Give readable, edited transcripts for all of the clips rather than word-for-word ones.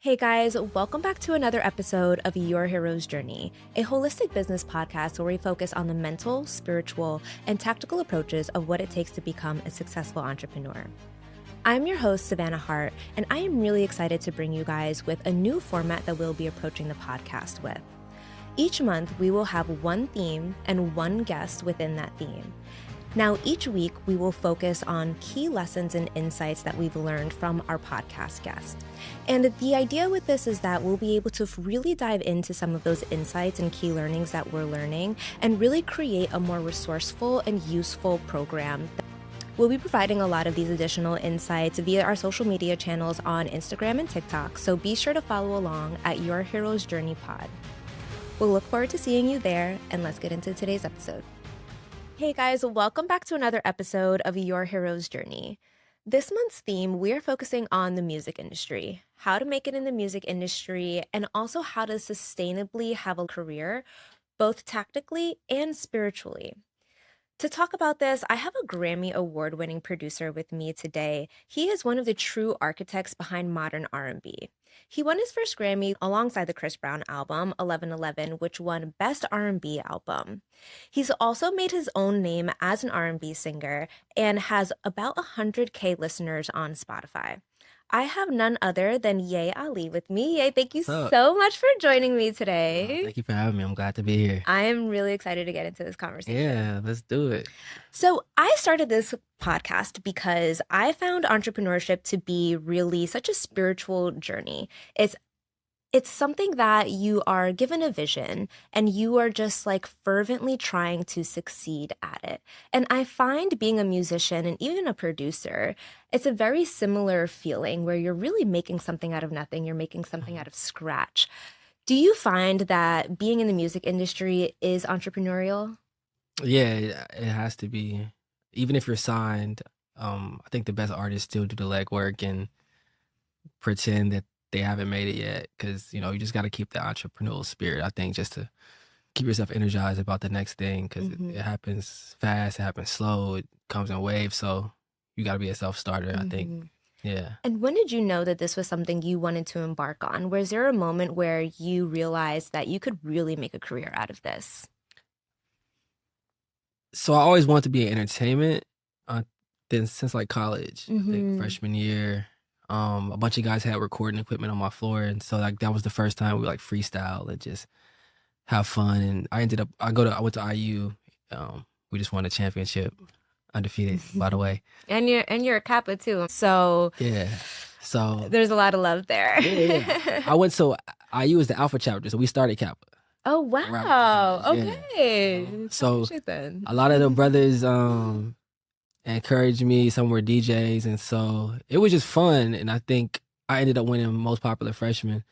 Hey guys, welcome back to another episode of Your Hero's Journey, a holistic business podcast where we focus on the mental, spiritual, and tactical approaches of what it takes to become a successful entrepreneur. I'm your host, Savannah Hart, and I am really excited to bring you guys with a new format that we'll be approaching the podcast with. Each month, we will have one theme and one guest within that theme. Now, each week, we will focus on key lessons and insights that we've learned from our podcast guests. And the idea with this is that we'll be able to really dive into some of those insights and key learnings that we're learning and really create a more resourceful and useful program. We'll be providing a lot of these additional insights via our social media channels on Instagram and TikTok, so be sure to follow along at Your Hero's Journey Pod. We'll look forward to seeing you there, and let's get into today's episode. Hey guys, welcome back to another episode of Your Hero's Journey. This month's theme, we are focusing on the music industry, how to make it in the music industry, and also how to sustainably have a career, both tactically and spiritually. To talk about this, I have a Grammy award-winning producer with me today. He is one of the true architects behind modern R&B. He won his first Grammy alongside the Chris Brown album, 1111, which won Best R&B Album. He's also made his own name as an R&B singer and has about 100K listeners on Spotify. I have none other than Ye Ali with me. Ye, thank you so much for joining me today. Thank you for having me. I'm glad to be here. I am really excited to get into this conversation. Yeah, let's do it. So I started this podcast because I found entrepreneurship to be really such a spiritual journey. It's something that you are given a vision and you are just like fervently trying to succeed at it. And I find being a musician and even a producer, it's a very similar feeling where you're really making something out of nothing. You're making something out of scratch. Do you find that being in the music industry is entrepreneurial? Yeah, it has to be. Even if you're signed, I think the best artists still do the legwork and pretend that they haven't made it yet, because you just got to keep the entrepreneurial spirit, I think, just to keep yourself energized about the next thing, because it happens fast, it happens slow, it comes in waves, so you got to be a self-starter, I think. Yeah. And when did you know that this was something you wanted to embark on? Was there a moment where you realized that you could really make a career out of this? So I always wanted to be in entertainment, since like college, I think freshman year. A bunch of guys had recording equipment on my floor, and so like that was the first time we like freestyle and just have fun. And I went to IU. We just won a championship, undefeated, by the way. And you're a Kappa too, so yeah. So there's a lot of love there. Yeah. IU is the Alpha chapter, so we started Kappa. Oh wow! Okay. So a lot of the brothers encouraged me. Some were DJs, and so it was just fun. And I think I ended up winning most popular freshman.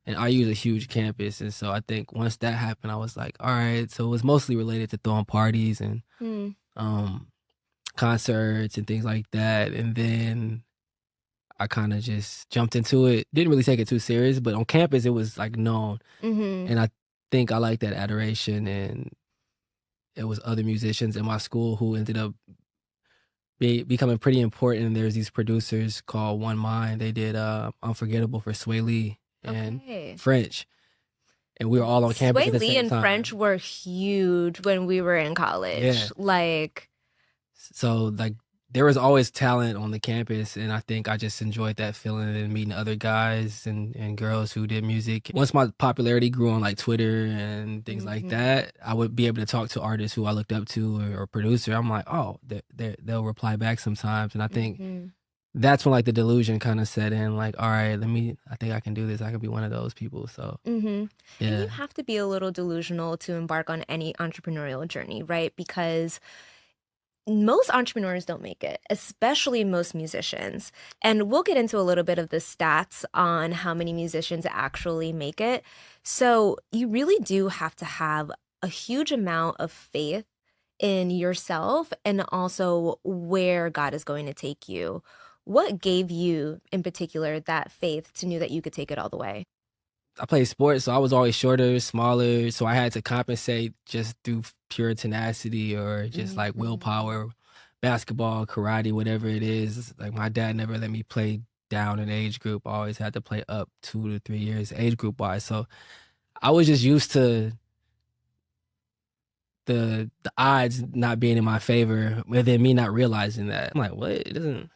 And IU is a huge campus, and so I think once that happened, I was like, all right. So it was mostly related to throwing parties and concerts and things like that. And then I kind of just jumped into it. Didn't really take it too serious, but on campus it was like known, and I think I like that adoration. And it was other musicians in my school who ended up becoming pretty important. There's these producers called One Mind. They did Unforgettable for Sway Lee and French. And we were all on campus Sway at the Lee same and time. French were huge when we were in college. Yeah. So there was always talent on the campus, and I think I just enjoyed that feeling and meeting other guys and girls who did music. Once my popularity grew on like Twitter and things like that, I would be able to talk to artists who I looked up to or producer. I'm like, oh, they'll reply back sometimes. And I think that's when like the delusion kind of set in, like, all right, I think I can do this. I can be one of those people. So yeah. Yeah. And you have to be a little delusional to embark on any entrepreneurial journey, right? Because most entrepreneurs don't make it, especially most musicians. And we'll get into a little bit of the stats on how many musicians actually make it. So you really do have to have a huge amount of faith in yourself and also where God is going to take you. What gave you, in particular, that faith to know that you could take it all the way? I played sports, so I was always shorter, smaller, so I had to compensate just through pure tenacity or just like willpower, basketball, karate, whatever it is. Like my dad never let me play down in age group. I always had to play up 2 to 3 years age group wise. So I was just used to the odds not being in my favor, and then me not realizing that. I'm like, what? It doesn't.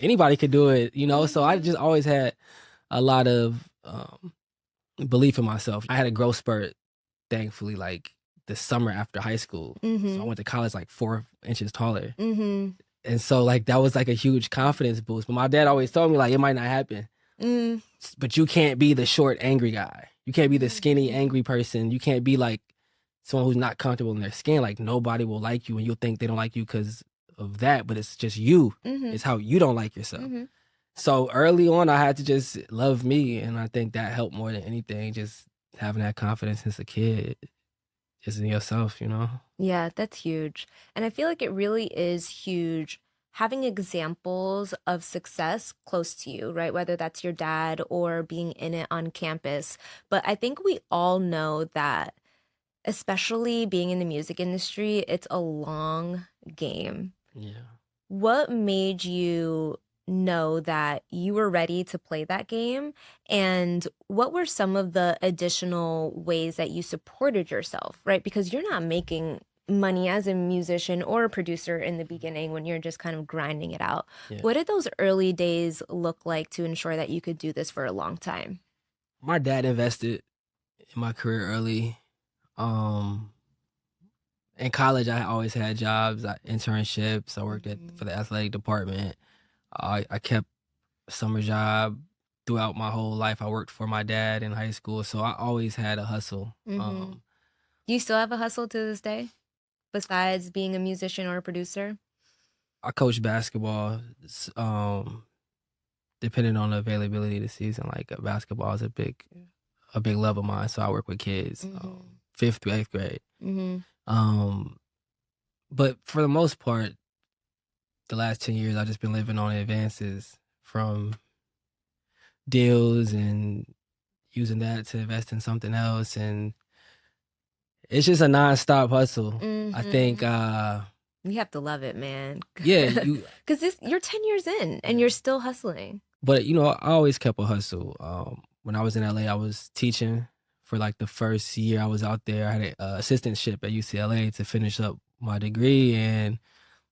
Anybody could do it, you know. So I just always had a lot of belief in myself. I had a growth spurt, thankfully, like the summer after high school. So I went to college like 4 inches taller. And so like that was like a huge confidence boost. But my dad always told me like it might not happen. But you can't be the short, angry guy. You can't be the skinny, angry person. You can't be like someone who's not comfortable in their skin. Like nobody will like you and you'll think they don't like you because of that. But it's just you. It's how you don't like yourself. So early on, I had to just love me. And I think that helped more than anything. Just having that confidence since a kid. Just in yourself, you know? Yeah, that's huge. And I feel like it really is huge having examples of success close to you, right? Whether that's your dad or being in it on campus. But I think we all know that, especially being in the music industry, it's a long game. Yeah. What made you know that you were ready to play that game? And what were some of the additional ways that you supported yourself, right? Because you're not making money as a musician or a producer in the beginning when you're just kind of grinding it out. Yeah. What did those early days look like to ensure that you could do this for a long time? My dad invested in my career early. In college, I always had jobs, internships. I worked for the athletic department. I kept a summer job throughout my whole life. I worked for my dad in high school, so I always had a hustle. Do you still have a hustle to this day, besides being a musician or a producer? I coach basketball. Depending on the availability of the season, like basketball is a big love of mine. So I work with kids, 5th through 8th grade. But for the most part, the last 10 years, I've just been living on advances from deals and using that to invest in something else. And it's just a nonstop hustle. I think... you have to love it, man. Yeah. Because you're 10 years in and you're still hustling. But, you know, I always kept a hustle. When I was in LA, I was teaching for like the first year I was out there. I had an assistantship at UCLA to finish up my degree. And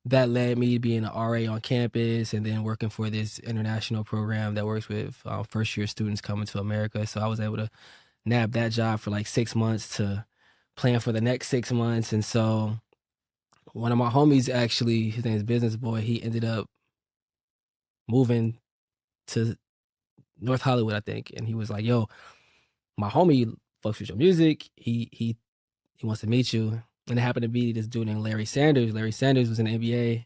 that led me to being an RA on campus and then working for this international program that works with first-year students coming to America. So I was able to nab that job for like 6 months to plan for the next 6 months. And so one of my homies, actually, his name is Business Boy, he ended up moving to North Hollywood, I think. And he was like, yo, my homie fucks with your music. He wants to meet you. And it happened to be this dude named Larry Sanders. Larry Sanders was in the NBA,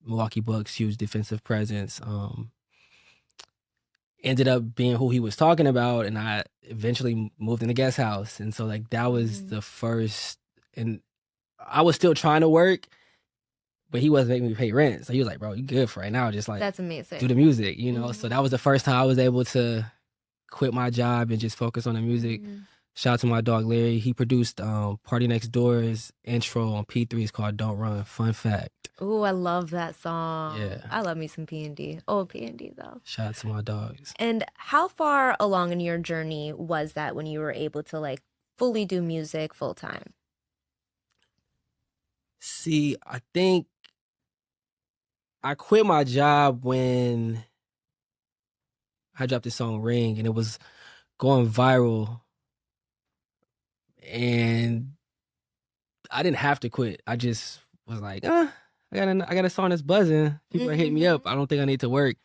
Milwaukee Bucks, huge defensive presence. Ended up being who he was talking about, and I eventually moved in the guest house. And so like that was the first, and I was still trying to work, but he wasn't making me pay rent. So he was like, bro, you good for right now. Just like, that's amazing. Do the music, you know? So that was the first time I was able to quit my job and just focus on the music. Shout out to my dog, Larry. He produced Party Next Door's intro on P3. It's called Don't Run. Fun fact. Oh, I love that song. Yeah. I love me some P&D. Oh, P&D, though. Shout out to my dogs. And how far along in your journey was that when you were able to, like, fully do music full time? See, I think I quit my job when I dropped the song Ring, and it was going viral. And I didn't have to quit. I just was like, I got a song that's buzzing. People are hitting me up. I don't think I need to work.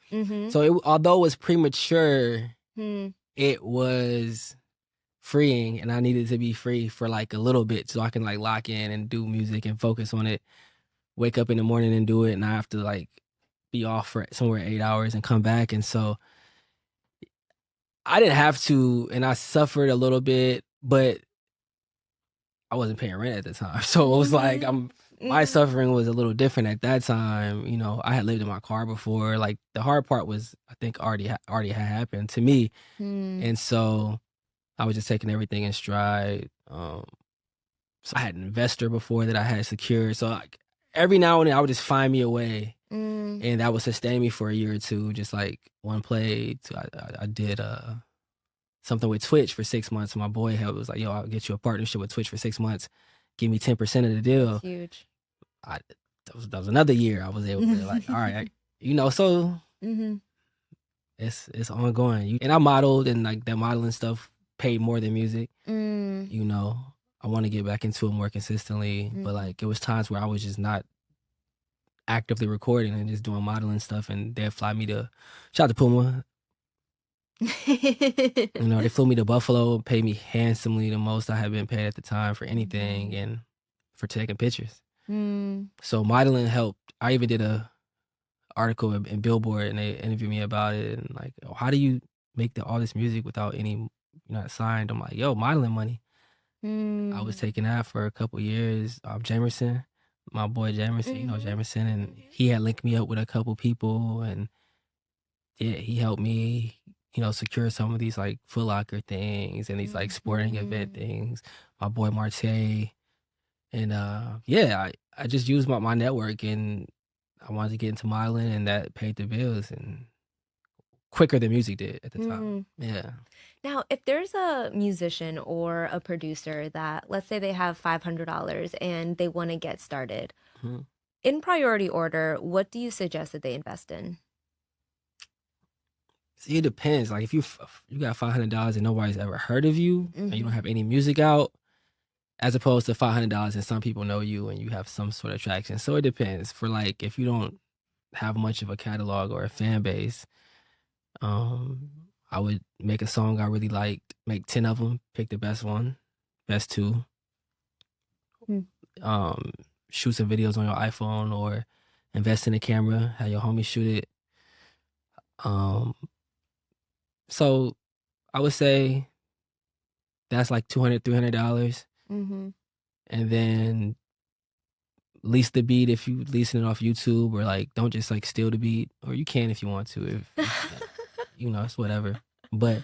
So although it was premature, it was freeing, and I needed to be free for like a little bit so I can like lock in and do music and focus on it. Wake up in the morning and do it, and I have to like be off for somewhere 8 hours and come back. And so I didn't have to, and I suffered a little bit, but I wasn't paying rent at the time. So it was like my suffering was a little different at that time. You know, I had lived in my car before. Like the hard part was, I think, already had happened to me. And so I was just taking everything in stride. So I had an investor before that I had secured. So every now and then I would just find me a way, Mm. and that would sustain me for a year or two. Just like one play, I did something with Twitch for 6 months. My boy was like, "Yo, I'll get you a partnership with Twitch for 6 months. Give me 10% of the That's deal." huge. That was another year I was able to like, all right, so Mm-hmm. it's ongoing. And I modeled, and like that modeling stuff paid more than music. Mm. You know, I want to get back into it more consistently, but like it was times where I was just not actively recording and just doing modeling stuff, and they'd fly me to shout out to Puma. They flew me to Buffalo, paid me handsomely, the most I had been paid at the time for anything, and for taking pictures. So modeling helped. I even did a article in Billboard, and they interviewed me about it, and like, oh, how do you make all this music without any, you're not signed? I'm like, yo, modeling money. I was taking that for a couple years. Jamerson, my boy Jamerson, Jamerson, and he had linked me up with a couple people, and yeah, he helped me, secure some of these like Foot Locker things and these like sporting event things. My boy Marte, and yeah, I just used my network, and I wanted to get into modeling, and that paid the bills, and quicker than music did at the time. Yeah. Now, if there's a musician or a producer that, let's say they have $500 and they want to get started, in priority order, what do you suggest that they invest in? See, it depends. Like if you got $500 and nobody's ever heard of you, and you don't have any music out, as opposed to $500 and some people know you and you have some sort of traction. So it depends. For like, if you don't have much of a catalog or a fan base, I would make a song I really liked, make 10 of them, pick the best one, best two. Shoot some videos on your iPhone, or invest in a camera, have your homie shoot it. So I would say that's like $200, $300. And then lease the beat if you leasing it off YouTube, or like don't just like steal the beat, or you can if you want to, if it's whatever. But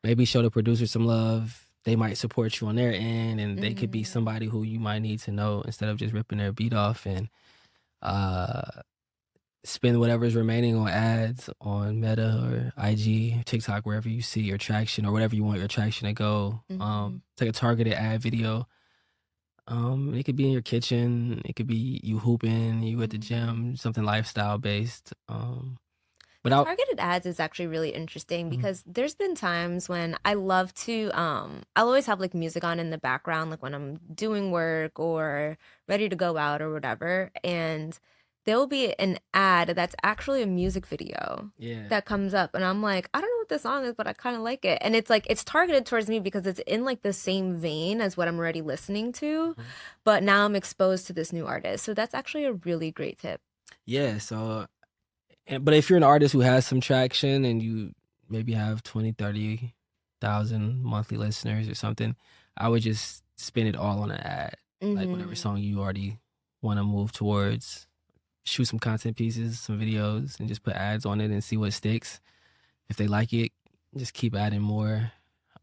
maybe show the producer some love. They might support you on their end, and they could be somebody who you might need to know, instead of just ripping their beat off. And spend whatever's remaining on ads on Meta or IG, TikTok, wherever you see your traction, or whatever you want your traction to go. Take a targeted ad video. It could be in your kitchen. It could be you hooping, you at the gym, something lifestyle based. But targeted ads is actually really interesting, because there's been times when I love to, I'll always have like music on in the background, like when I'm doing work or ready to go out or whatever. And there will be an ad that's actually a music video that comes up. And I'm like, I don't know what this song is, but I kind of like it. And it's like, it's targeted towards me because it's in like the same vein as what I'm already listening to. But now I'm exposed to this new artist. So that's actually a really great tip. Yeah. So, but if you're an artist who has some traction and you maybe have 20, 30,000 monthly listeners or something, I would just spend it all on an ad. Like whatever song you already want to move towards. Shoot some content pieces, some videos, and just put ads on it and see what sticks. If they like it, just keep adding more.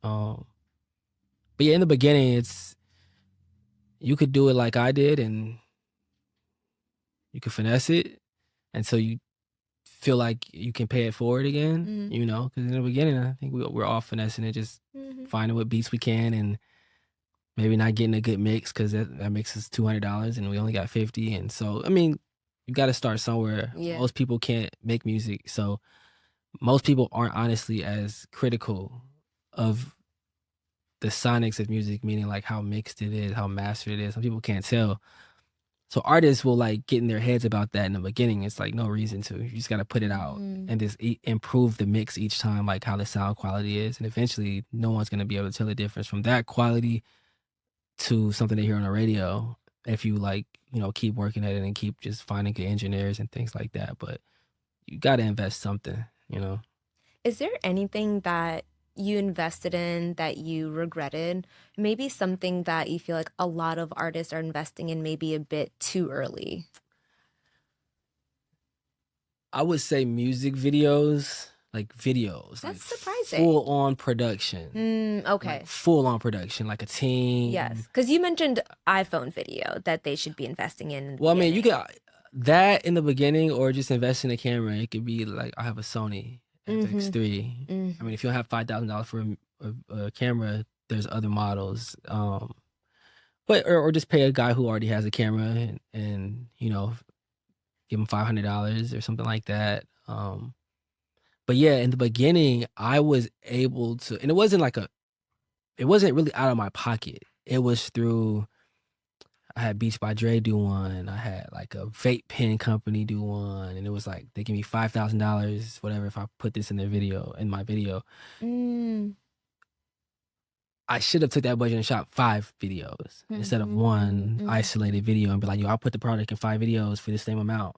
But yeah, in the beginning, you could do it like I did, and you could finesse it until you feel like you can pay it forward again. Because in the beginning, I think we're all finessing it, just finding what beats we can, and maybe not getting a good mix, because that mix is $200 and we only got 50. And so, I mean, you got to start somewhere. Most people can't make music, so most people aren't honestly as critical of the sonics of music, meaning like how mixed it is, how mastered it is. Some people can't tell. So artists will like get in their heads about that in the beginning. It's like no reason to. You just got to put it out and just improve the mix each time, like how the sound quality is. And eventually no one's going to be able to tell the difference from that quality to something they hear on the radio, if you like, keep working at it and keep just finding good engineers and things like that. But you got to invest something, Is there anything that you invested in that you regretted? Maybe something that you feel like a lot of artists are investing in maybe a bit too early? I would say music videos. like videos, That's like surprising. full on production. Okay. Like full on production, like a team. Yes, because you mentioned iPhone video that they should be investing in the Well, I mean, you beginning. could that in the beginning, or just invest in a camera. It could be like I have a Sony FX3. I mean, if you don't have $5,000 for a camera, there's other models. But or just pay a guy who already has a camera and you know, give him $500 or something like that. But yeah, in the beginning, I was able to, and it wasn't really out of my pocket. It was through, I had Beats by Dre do one. I had like a vape pen company do one, and it was like they give me $5,000, whatever, if I put this in my video. I should have took that budget and shot 5 videos instead of one isolated video and be like, yo, I'll put the product in 5 videos for the same amount.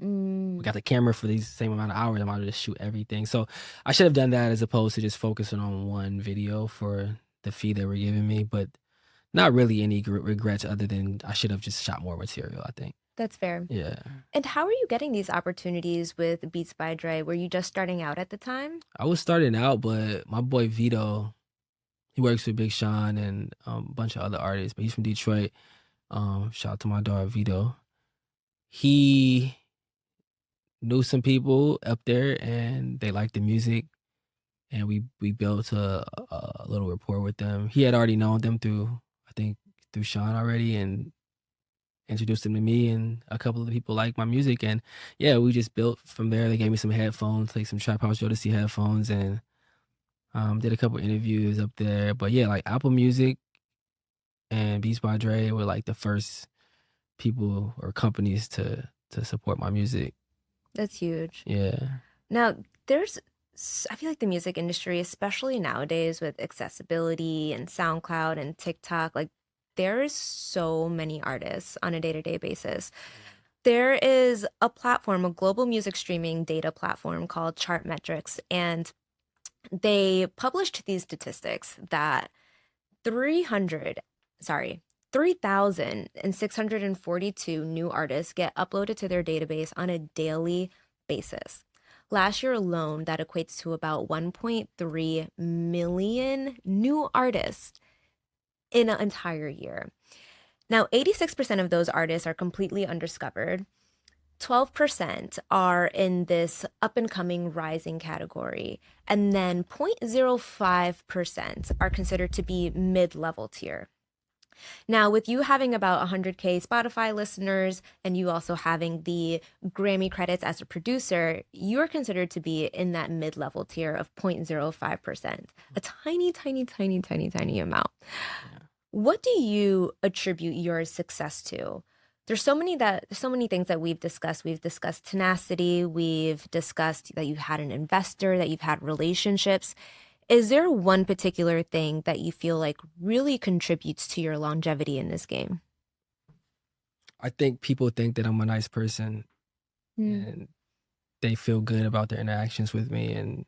We got the camera for these same amount of hours. I might just shoot everything. So I should have done that as opposed to just focusing on one video for the fee they were giving me. But not really any regrets other than I should have just shot more material, I think. That's fair. Yeah. And how are you getting these opportunities with Beats by Dre? Were you just starting out at the time? I was starting out, but my boy Vito, he works with Big Sean and a bunch of other artists, but he's from Detroit. Shout out to my dog Vito. He knew some people up there and they liked the music, and we built a little rapport with them. He had already known them through Sean already, and introduced them to me, and a couple of people liked my music, and yeah, we just built from there. They gave me some headphones, like some Trap House Jodeci headphones, and did a couple interviews up there. But yeah, like Apple Music and Beats by Dre were like the first people or companies to support my music. That's huge. Yeah. Now, I feel like the music industry, especially nowadays with accessibility and SoundCloud and TikTok, like there's so many artists on a day-to-day basis. There is a platform, a global music streaming data platform called Chartmetrics, and they published these statistics that 3,642 new artists get uploaded to their database on a daily basis. Last year alone, that equates to about 1.3 million new artists in an entire year. Now, 86% of those artists are completely undiscovered. 12% are in this up-and-coming rising category, and then 0.05% are considered to be mid-level tier. Now, with you having about 100K Spotify listeners and you also having the Grammy credits as a producer, you're considered to be in that mid-level tier of 0.05%, a tiny, tiny, tiny, tiny, tiny amount. Yeah. What do you attribute your success to? There's so many things that we've discussed. We've discussed tenacity. We've discussed that you've had an investor, that you've had relationships. Is there one particular thing that you feel like really contributes to your longevity in this game? I think people think that I'm a nice person and they feel good about their interactions with me, and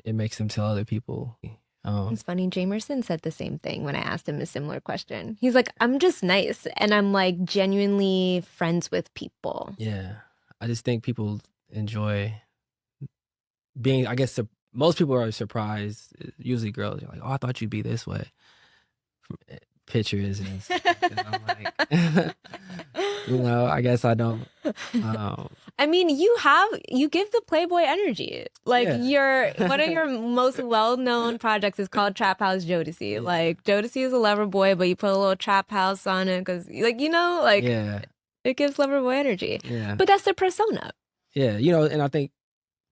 it makes them tell other people. It's funny. Jamerson said the same thing when I asked him a similar question. He's like, I'm just nice, and I'm like genuinely friends with people. Yeah. I just think people enjoy being, I guess, most people are surprised. Usually girls are like, oh, I thought you'd be this way. From pictures and stuff. I'm like, I guess I don't. I mean, you give the Playboy energy. Like one of your most well-known projects is called Trap House Jodeci. Yeah. Like Jodeci is a lover boy, but you put a little trap house on it because it gives lover boy energy. Yeah. But that's the persona. Yeah. And I think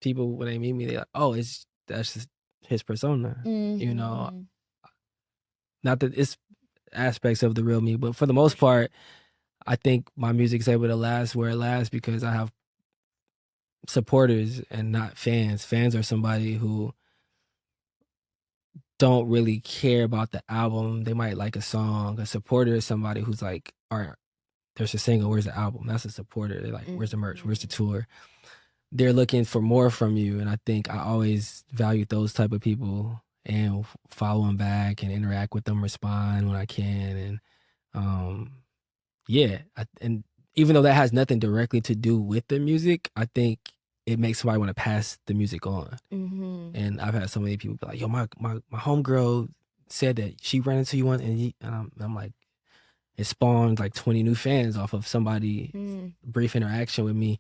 people, when they meet me, they're like, oh, that's just his persona. Mm-hmm. Not that it's aspects of the real me, but for the most part, I think my music's able to last where it lasts because I have supporters and not fans. Fans are somebody who don't really care about the album. They might like a song. A supporter is somebody who's like, all right, there's a single, where's the album? That's a supporter. They're like, where's the merch? Where's the tour? They're looking for more from you. And I think I always value those type of people and follow them back and interact with them, respond when I can. And and even though that has nothing directly to do with the music, I think it makes somebody want to pass the music on. Mm-hmm. And I've had so many people be like, yo, my homegirl said that she ran into you one, and I'm like, it spawned like 20 new fans off of somebody brief interaction with me.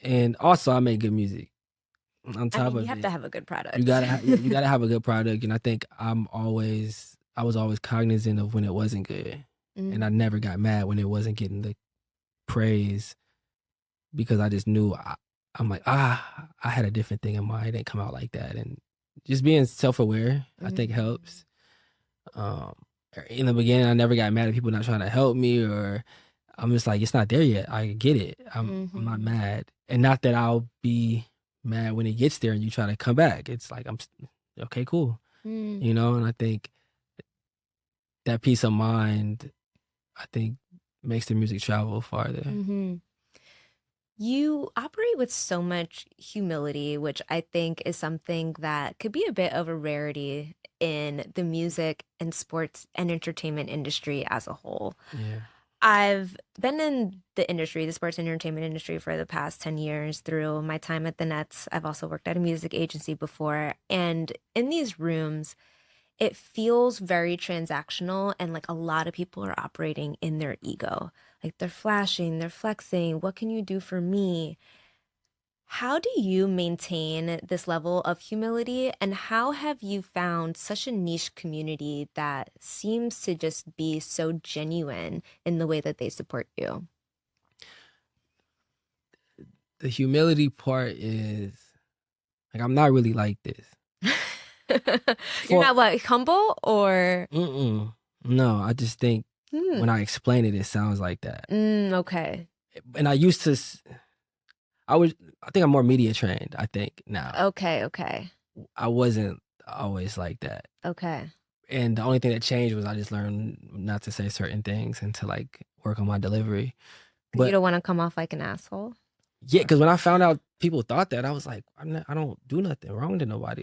And also I make good music. On I top mean, you of have to it, have a good product. you gotta have a good product. And I think I was always cognizant of when it wasn't good. And I never got mad when it wasn't getting the praise, because I just knew I'm like, I had a different thing in mind. It didn't come out like that. And just being self-aware, I think helps. In the beginning, I never got mad at people not trying to help me, or I'm just like, it's not there yet. I get it. I'm not mad. And not that I'll be mad when it gets there and you try to come back. It's like, I'm okay, cool. You know, and I think that peace of mind, I think, makes the music travel farther. You operate with so much humility, which I think is something that could be a bit of a rarity in the music and sports and entertainment industry as a whole. Yeah. I've been in the industry, the sports and entertainment industry, for the past 10 years through my time at the Nets. I've also worked at a music agency before. And in these rooms, it feels very transactional, and like a lot of people are operating in their ego. Like they're flashing, they're flexing. What can you do for me? How do you maintain this level of humility, and how have you found such a niche community that seems to just be so genuine in the way that they support you? The humility part is like, I'm not really like this. You're not what, humble or? No, I just think when I explain it, it sounds like that. Okay. And I think I'm more media trained, I think, now. Okay. I wasn't always like that. Okay. And the only thing that changed was I just learned not to say certain things and to like work on my delivery. But you don't want to come off like an asshole? Yeah, because when I found out people thought that, I was like, I don't do nothing wrong to nobody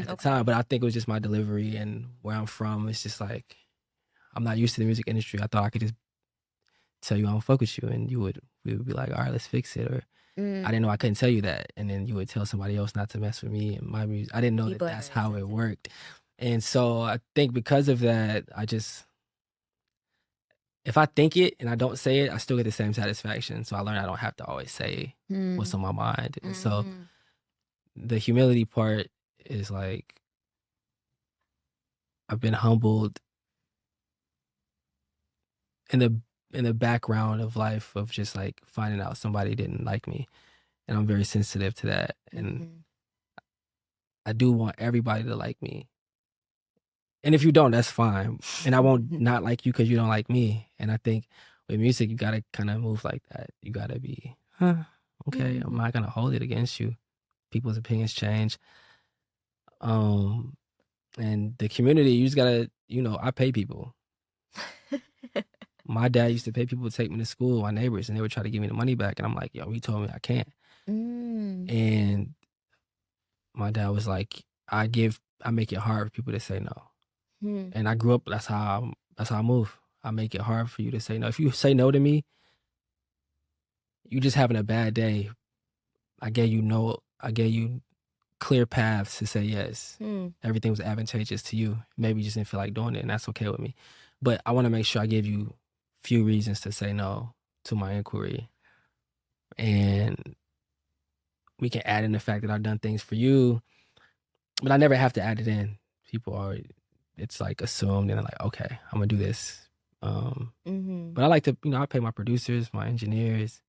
at the time. But I think it was just my delivery and where I'm from. It's just like, I'm not used to the music industry. I thought I could just tell you I don't fuck with you, and we would be like, all right, let's fix it. Or I didn't know I couldn't tell you that, and then you would tell somebody else not to mess with me and my music. I didn't know that that's how it worked. And so I think because of that, if I think it and I don't say it, I still get the same satisfaction. So I learned I don't have to always say what's on my mind. And so the humility part is like, I've been humbled in the background of life of just like finding out somebody didn't like me. And I'm very sensitive to that. And I do want everybody to like me. And if you don't, that's fine. And I won't not like you because you don't like me. And I think with music, you got to kind of move like that. You got to be, okay, I'm not going to hold it against you. People's opinions change. And the community, you just got to, I pay people. My dad used to pay people to take me to school, my neighbors, and they would try to give me the money back. And I'm like, yo, he told me I can't. And my dad was like, I make it hard for people to say no. And I grew up, that's how I move. I make it hard for you to say no. If you say no to me, you just having a bad day. I gave you clear paths to say yes. Everything was advantageous to you. Maybe you just didn't feel like doing it, and that's okay with me. But I want to make sure I give you few reasons to say no to my inquiry. And we can add in the fact that I've done things for you, but I never have to add it in. People are, it's like assumed, and they're like, okay, I'm gonna do this. But I like to, I pay my producers, my engineers.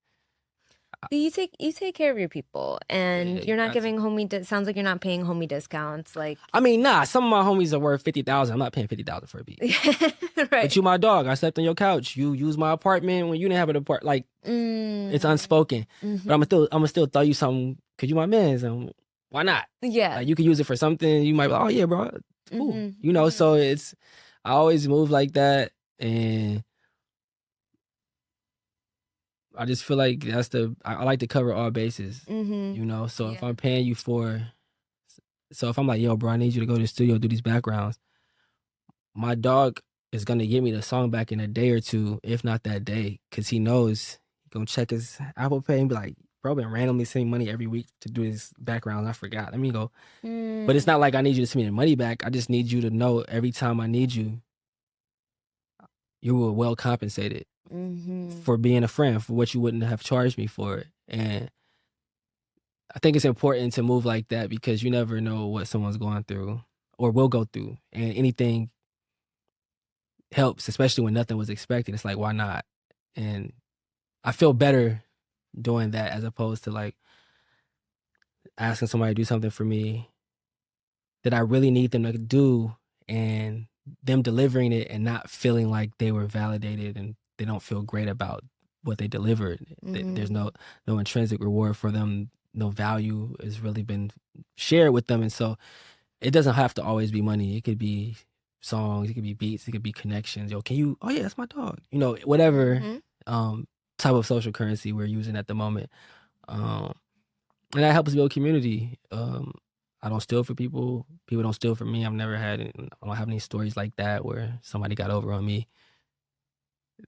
You take care of your people, and you're not giving sounds like you're not paying homie discounts. Like, I mean, nah, some of my homies are worth $50,000. I'm not paying $50,000 for a beat. Right. But you my dog. I slept on your couch. You used my apartment when you didn't have an apartment. Like, it's unspoken. But I'm gonna still throw you something because you my mans, and why not? Yeah. Like, you can use it for something. You might be like, oh yeah, bro, cool. So I always move like that, and I just feel like I like to cover all bases, So if I'm paying you so if I'm like, yo, bro, I need you to go to the studio, do these backgrounds, my dog is going to give me the song back in a day or two, if not that day, because he knows he's going to check his Apple Pay and be like, bro been randomly sending money every week to do his background. I forgot. Let me go. But it's not like I need you to send me the money back. I just need you to know every time I need you, you were well compensated for being a friend, for what you wouldn't have charged me for it. And I think it's important to move like that because you never know what someone's going through or will go through. And anything helps, especially when nothing was expected. It's like, why not? And I feel better doing that as opposed to like asking somebody to do something for me that I really need them to do and them delivering it and not feeling like they were validated and they don't feel great about what they delivered. There's no intrinsic reward for them. No value has really been shared with them. And so it doesn't have to always be money. It could be songs, it could be beats, it could be connections. Yo, can you, oh yeah, that's my dog. You know, whatever type of social currency we're using at the moment. And that helps build community. I don't steal for people. People don't steal from me. I don't have any stories like that where somebody got over on me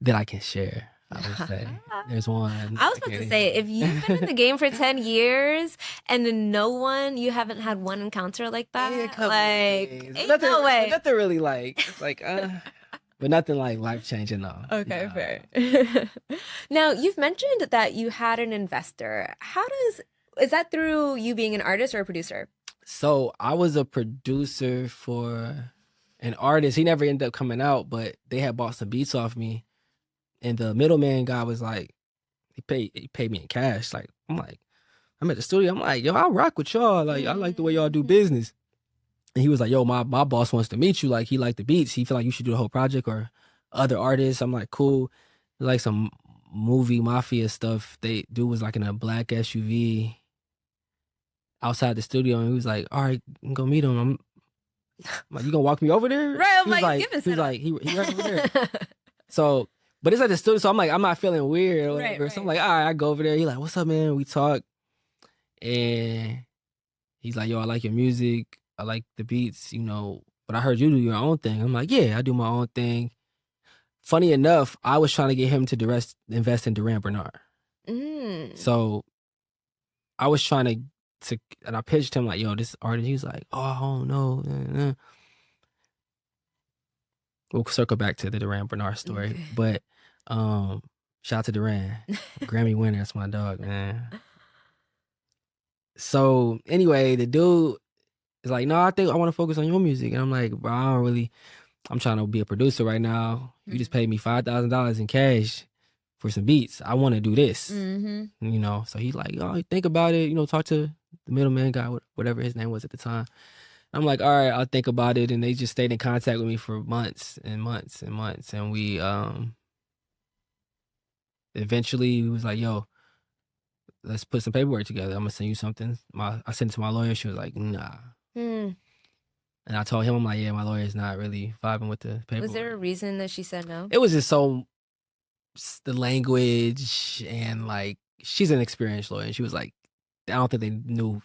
that I can share. I would say there's one. I was about to say, if you've been in the game for 10 years and then you haven't had one encounter like that, ain't no way. Nothing really like, it's like, but nothing like life-changing though. Okay, fair. Now, you've mentioned that you had an investor. Is that through you being an artist or a producer? So I was a producer for an artist. He never ended up coming out, but they had bought some beats off me. And the middleman guy was like, he paid me in cash. Like, I'm at the studio. I'm like, yo, I rock with y'all. Like, I like the way y'all do business. And he was like, yo, my boss wants to meet you. Like, he liked the beats. He feel like you should do the whole project or other artists. I'm like, cool. Like some movie mafia stuff. Dude was like in a black SUV outside the studio. And he was like, all right, go meet him. I'm like, you gonna walk me over there? Right, I'm like, give he was like, he right over there. So, but it's at the studio, so I'm like, I'm not feeling weird or whatever. Right. So I'm like, all right, I go over there. He's like, what's up, man? We talk. And he's like, yo, I like your music. I like the beats, you know, but I heard you do your own thing. I'm like, yeah, I do my own thing. Funny enough, I was trying to get him to invest in Duran Bernard. So I was trying to, and I pitched him like, yo, this artist. He was like, oh, I don't know. We'll circle back to the Duran Bernard story. Okay. But shout out to Duran. Grammy-winning, that's my dog, man. So anyway, the dude is like, no, I think I want to focus on your music. And I'm like, bro, I'm trying to be a producer right now. You just paid me $5,000 in cash for some beats. I want to do this. You know, so he's like, oh, think about it. You know, talk to the middleman guy, whatever his name was at the time. I'm like, all right, I'll think about it. And they just stayed in contact with me for months and months and months. And we eventually was like, yo, let's put some paperwork together. I'm going to send you something. I sent it to my lawyer. She was like, nah. And I told him, I'm like, yeah, my lawyer is not really vibing with the paperwork. Was there a reason that she said no? It was just the language and like, she's an experienced lawyer. And she was like, I don't think they knew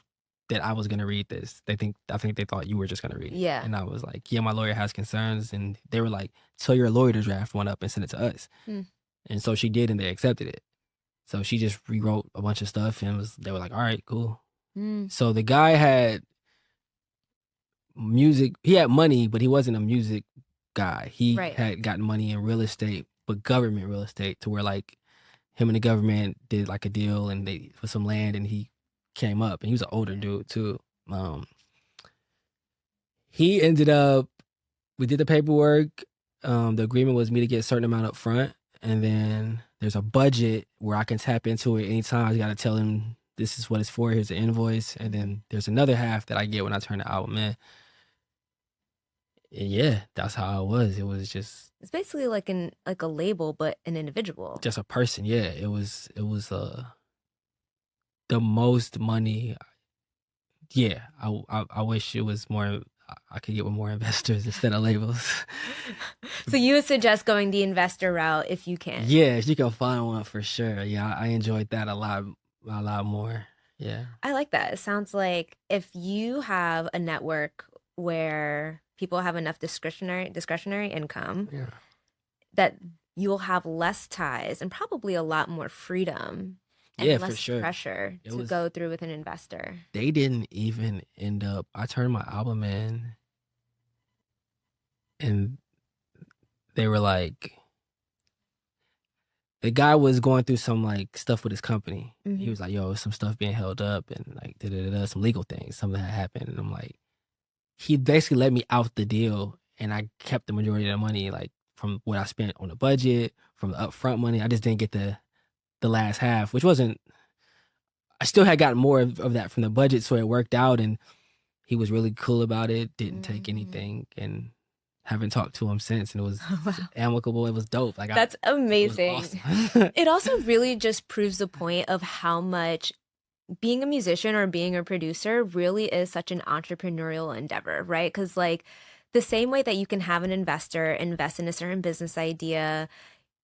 that I was going to read this. I think they thought you were just going to read it. Yeah. And I was like, yeah, my lawyer has concerns. And they were like, tell your lawyer to draft one up and send it to us. And so she did, and they accepted it. So she just rewrote a bunch of stuff and they were like, all right, cool. So the guy had music. He had money, but he wasn't a music guy. He had gotten money in real estate, but government real estate, to where like him and the government did like a deal and they for some land, and he came up, and he was an older dude too. He ended up, we did the paperwork. The agreement was me to get a certain amount up front, and then there's a budget where I can tap into it anytime. I got to tell him this is what it's for. Here's the invoice, and then there's another half that I get when I turn the album in. And yeah, that's how it was. It was just, it's basically like a label, but an individual, just a person. Yeah, it was the most money. Yeah, I wish it was more. I could get with more investors instead of labels. So you would suggest going the investor route if you can? Yeah, if you can find one, for sure. Yeah, I enjoyed that a lot more. Yeah, I like that. It sounds like if you have a network where people have enough discretionary income, that you'll have less ties and probably a lot more freedom and Yeah, for less sure. pressure It to was go through with an investor. they didn't even end up I turned my album in and they were like the guy was going through some like stuff with his company. He Mm-hmm. was like, "Yo, some stuff being held up and like some legal things, something had happened." And I'm like, he basically let me out the deal, and I kept the majority of the money, like from what I spent on the budget, from the upfront money. I just didn't get the last half, which wasn't. I still had gotten more of that from the budget, so it worked out, and he was really cool about it. Didn't take Mm-hmm. anything, and haven't talked to him since. And it was Wow. amicable. It was dope. That's it was amazing. awesome. It also really just proves the point of how much being a musician or being a producer really is such an entrepreneurial endeavor, right? Because, like, the same way that you can have an investor invest in a certain business idea,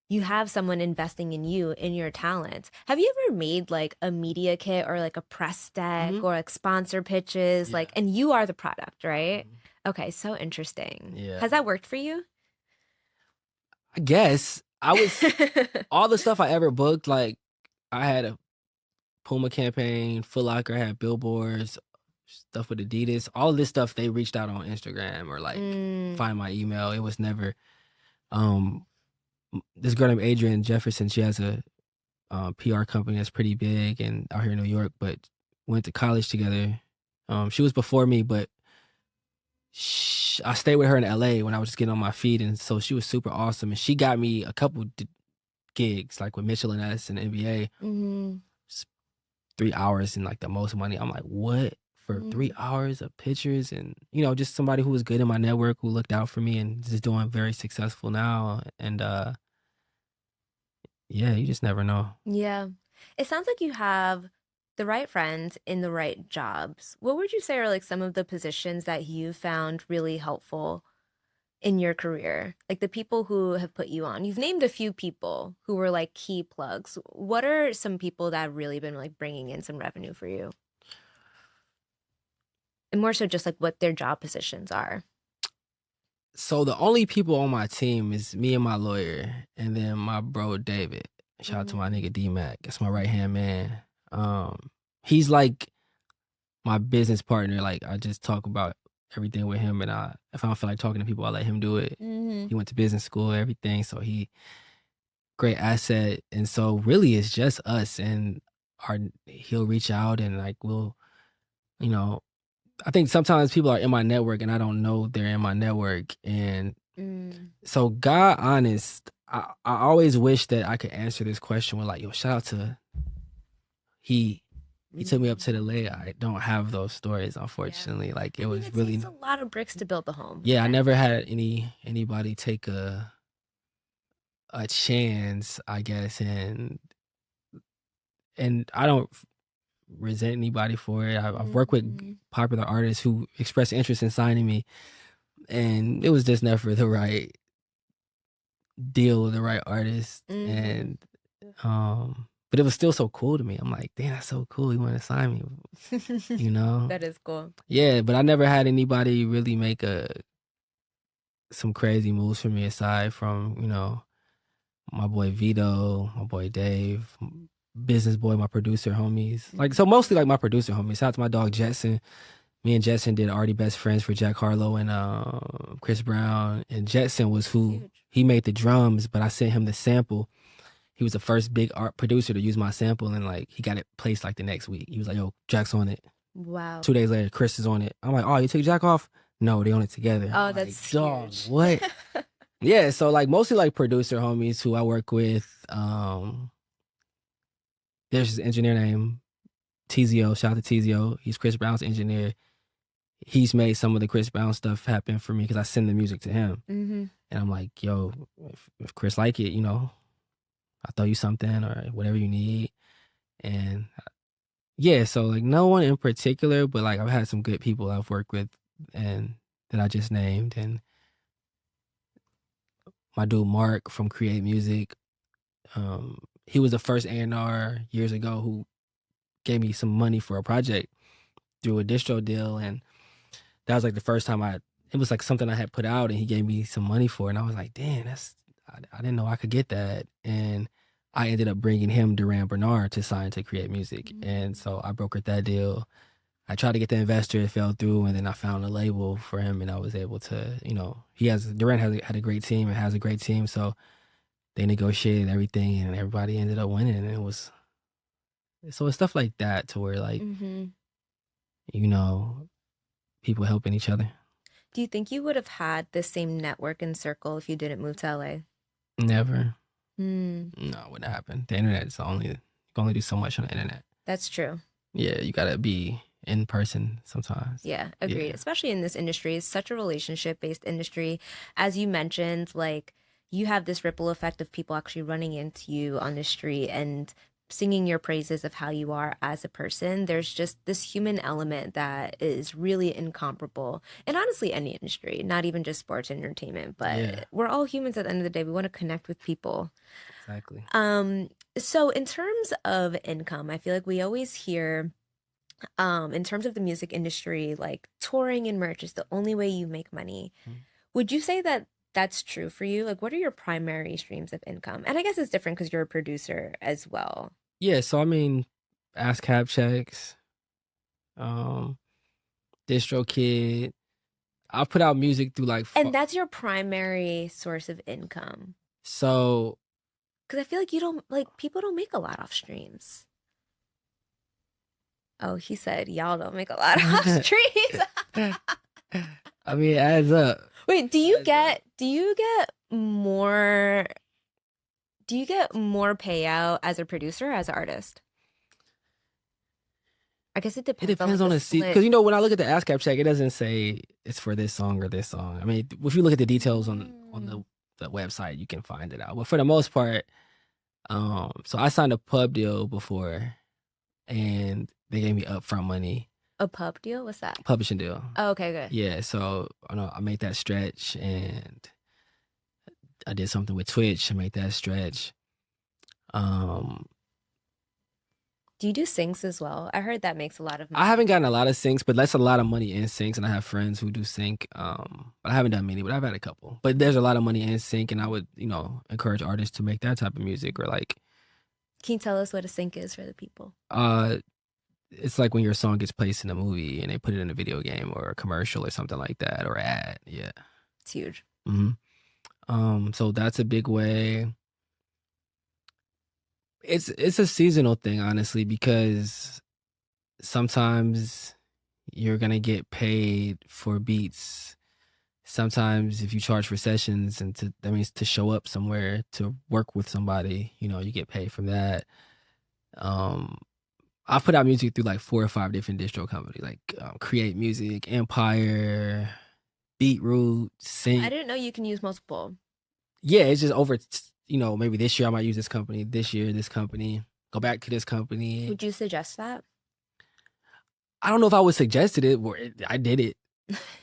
you have someone investing in you, in your talent. Have you ever made like a media kit or like a press deck Hmm. or like sponsor pitches? Yeah. Like, and you are the product, right? Mhm. Okay, so interesting. Yeah. Has that worked for you? I guess I was all the stuff I ever booked. Like I had a Puma campaign, Foot Locker had billboards, stuff with Adidas. All of this stuff they reached out on Instagram or like Mm, find my email. It was never. Um, this girl named Adrienne Jefferson. She has a PR company that's pretty big and out here in New York, but went to college together. She was before me, but I stayed with her in LA when I was just getting on my feet, and so she was super awesome. And she got me a couple gigs, like with Mitchell and S and NBA. mm, 3 hours and like the most money. I'm like, what? For mm. 3 hours of pictures and just somebody who was good in my network who looked out for me and just doing very successful now. And yeah, you just never know. Yeah. It sounds like you have the right friends in the right jobs. What would you say are like some of the positions that you found really helpful in your career? Like the people who have put you on. You've named a few people who were like key plugs. What are some people that have really been like bringing in some revenue for you? And more so just like what their job positions are. So the only people on my team is me and my lawyer and then my bro David. Shout out to my Mm, nigga D Mac. That's my right hand man. He's like my business partner. Like I just talk about everything with him, and if I don't feel like talking to people, I let him do it. mm, He went to business school, everything, so he great asset. And so really, it's just us, and our he'll reach out, and like you know, I think sometimes people are in my network, and I don't know they're in my network, and mm, so God honest, I always wish that I could answer this question with like, yo, shout out to he. He took me up mm. to the lake. I don't have those stories, Yeah. unfortunately. Like it I mean, was it really, takes a lot of bricks to build the home. yeah. I And never had anybody take a chance, I guess, and I don't resent anybody for it. I've worked with mm, popular artists who expressed interest in signing me, and it was just never the right deal with the right artist. mm. And but it was still so cool to me. I'm like, damn, that's so cool. He wanted to sign me, you know? That is cool. Yeah, but I never had anybody really make some crazy moves for me aside from my boy Vito, my boy Dave, business boy, my producer homies. Like so, mostly like my producer homies. Shout out to my dog Jetson. Me and Jetson did Already Best Friends for Jack Harlow and Chris Brown. And Jetson was That's who huge. he made the drums, but I sent him the sample. He was the first big art producer to use my sample, and like he got it placed like the next week. He was like, "Yo, Jack's on it." Wow. 2 days later, Chris is on it. I'm like, "Oh, you took Jack off?" No, they on it together. Oh, I'm like, that's "Dog, huge. what?" Yeah, so like mostly like producer homies who I work with. There's this engineer named TZO. Shout out to TZO. He's Chris Brown's engineer. He's made some of the Chris Brown stuff happen for me because I send the music to him. Hmm. And I'm like, yo, if Chris like it, I'll throw you something or whatever you need. And yeah, so like no one in particular, but like I've had some good people I've worked with and that I just named. And my dude Mark from Create Music, he was the first A&R years ago who gave me some money for a project through a distro deal. And that was like the first time it was like something I had put out and he gave me some money for it. And I was like, damn, I didn't know I could get that. And I ended up bringing him Duran Bernard to sign to Create Music. And so I brokered that deal. I tried to get the investor, it fell through, and then I found a label for him, and I was able to, Duran had a great team and has a great team, so they negotiated everything, and everybody ended up winning. And so it's stuff like that to where like, people helping each other. Do you think you would have had the same network and circle if you didn't move to LA? Never. No, it wouldn't happen. The internet is you can only do so much on the internet. That's true. Yeah, you gotta be in person sometimes. Yeah, agreed. Yeah. Especially in this industry, it's such a relationship-based industry. As you mentioned, like you have this ripple effect of people actually running into you on the street and singing your praises of how you are as a person. There's just this human element that is really incomparable. And honestly, any industry, not even just sports and entertainment, but we're all humans at the end of the day. We want to connect with people. Exactly. So in terms of income, I feel like we always hear in terms of the music industry, like touring and merch is the only way you make money. Would you say that that's true for you? Like, what are your primary streams of income? And I guess it's different because you're a producer as well. Yeah, so I mean, ASCAP checks, DistroKid. I'll put out music through like. And that's your primary source of income. So. Because I feel like people don't make a lot off streams. Oh, he said y'all don't make a lot off streams. I mean, it adds up. Wait, do you get more payout as a producer or as an artist? I guess it depends. It depends on the season. Because when I look at the ASCAP check, it doesn't say it's for this song or this song. I mean, if you look at the details on the website, you can find it out. But for the most part, so I signed a pub deal before, and they gave me upfront money. A pub deal? What's that? Publishing deal. Oh, okay, good. Yeah, so I made that stretch, and I did something with Twitch. I made that stretch. Do you do syncs as well? I heard that makes a lot of money. I haven't gotten a lot of syncs, but that's a lot of money in syncs, and I have friends who do sync. But I haven't done many, but I've had a couple. But there's a lot of money in sync, and I would, encourage artists to make that type of music, or like. Can you tell us what a sync is for the people? It's like when your song gets placed in a movie and they put it in a video game or a commercial or something like that, or ad. Yeah, it's huge. So that's a big way. It's a seasonal thing, honestly, because sometimes you're gonna get paid for beats. Sometimes if you charge for sessions, and that means to show up somewhere to work with somebody, you get paid from that. I've put out music through like 4 or 5 different distro companies, like Create Music, Empire, Beatroot, Sync. I didn't know you can use multiple. Yeah, it's just over. Maybe this year I might use this company. This year, this company. Go back to this company. Would you suggest that? I don't know if I would suggest it, or I did it.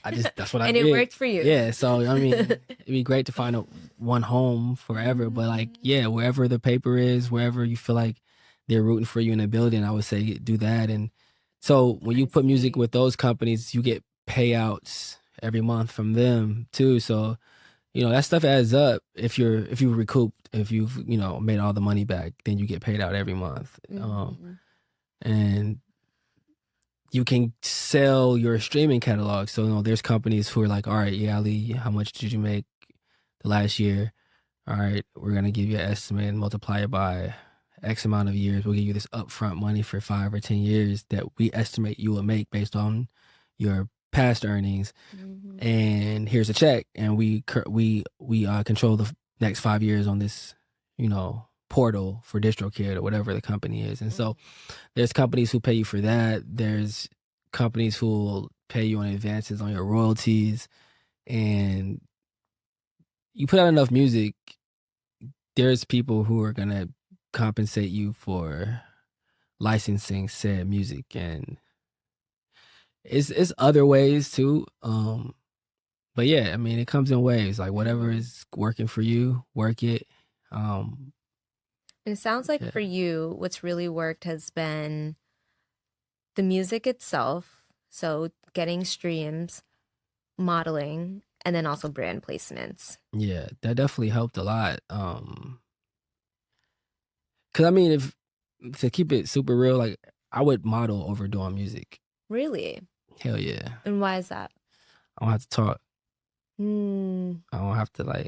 That's what I did. And it worked for you. Yeah, so I mean, it'd be great to find one home forever. But like, yeah, wherever the paper is, wherever you feel like they're rooting for you in a building, I would say do that. And so when you put music with those companies, you get payouts every month from them too. So that stuff adds up. If you recouped, if you've made all the money back, then you get paid out every month. And you can sell your streaming catalog. So there's companies who are like, all right, yeah, Ali, how much did you make the last year? All right, we're gonna give you an estimate and multiply it by X amount of years. We'll give you this upfront money for 5 or 10 years that we estimate you will make based on your past earnings. And here's a check, and we control the next 5 years on this portal for DistroKid or whatever the company is. And so there's companies who pay you for that. There's companies who will pay you on advances on your royalties. And you put out enough music, there's people who are gonna compensate you for licensing said music. And it's other ways too. But yeah, I mean, it comes in waves. Like whatever is working for you, work it. It sounds like for you, what's really worked has been the music itself. So getting streams, modeling, and then also brand placements. Yeah, that definitely helped a lot. Because I mean, if to keep it super real, like I would model over doing music. Really? Hell yeah. And why is that? I don't have to talk. Hmm. I don't have to I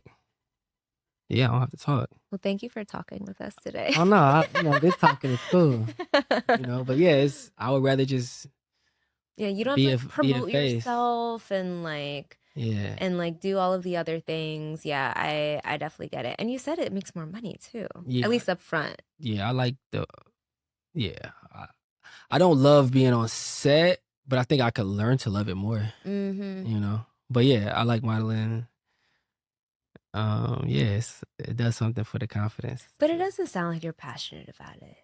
don't have to talk. Well, thank you for talking with us today. Oh no, this talking is cool. But yeah, I would rather just Yeah, you don't be have to be a promote face. yourself and Yeah. do all of the other things. Yeah, I definitely get it. And you said it makes more money too, at Yeah. least up front. Yeah, I like I don't love being on set, but I think I could learn to love it more. Mm-hmm. But yeah, I like modeling. Yes, it does something for the confidence. But it doesn't sound like you're passionate about it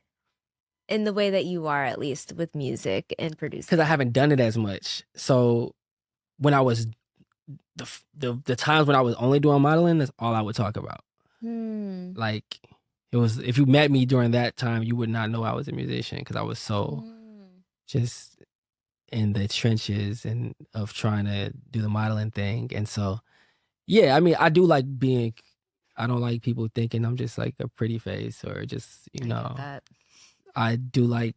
in the way that you are, at least with music and producing. Because I haven't done it as much. So when I was the times when I was only doing modeling, that's all I would talk about. Like it was, if you met me during that time, you would not know I was a musician because I was so just in the trenches and of trying to do the modeling thing. And so, yeah, I mean, I do like being. I don't like people thinking I'm just like a pretty face or just I get that. I do like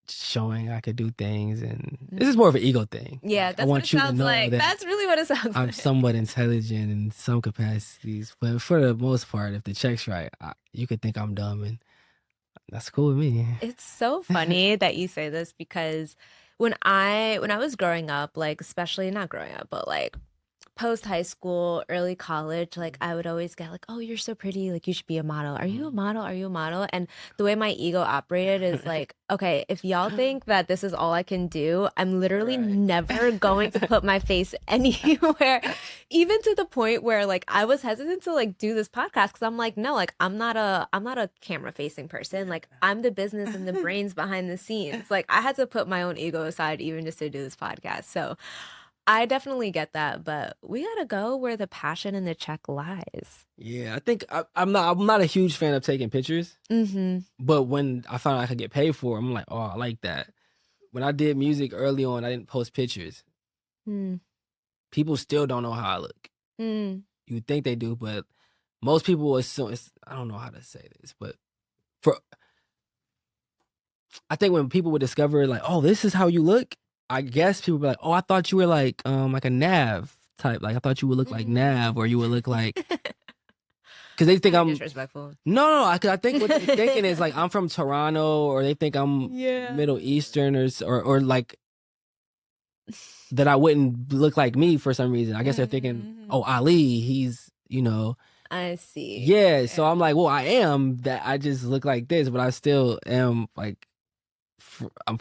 showing I could do things, and this is more of an ego thing. Yeah, Like, that's I want what it you to sounds know like. that That's really what it sounds like. I'm somewhat intelligent in some capacities, but for the most part, if the check's right, you could think I'm dumb, and that's cool with me. It's so funny that you say this because when I was growing up, like especially not growing up, but like post high school, early college, like I would always get like, "Oh, you're so pretty, like you should be a model. Are you a model? Are you a model?" And the way my ego operated is like, "Okay, if y'all think that this is all I can do, I'm literally never going to put my face anywhere." Even to the point where like I was hesitant to like do this podcast because I'm like, "No, like I'm not a camera facing person. Like I'm the business and the brains behind the scenes." Like I had to put my own ego aside even just to do this podcast. So I definitely get that, but we gotta go where the passion and the check lies. Yeah, I think I'm not a huge fan of taking pictures, but when I found out I could get paid for it, I'm like, oh, I like that. When I did music early on, I didn't post pictures. People still don't know how I look. You think they do, but most people assume I don't know how to say this, but I think when people would discover like, oh, this is how you look, I guess people be like, oh, I thought you were like a Nav type. Like I thought you would look like Nav, or you would look like, because they think I'm disrespectful. No, I think what they're thinking is like I'm from Toronto, or they think I'm Middle Eastern, or like that I wouldn't look like me for some reason. I guess they're thinking, oh, Ali, he's I see. Yeah, so I'm like, well, I am that. I just look like this, but I still am like I'm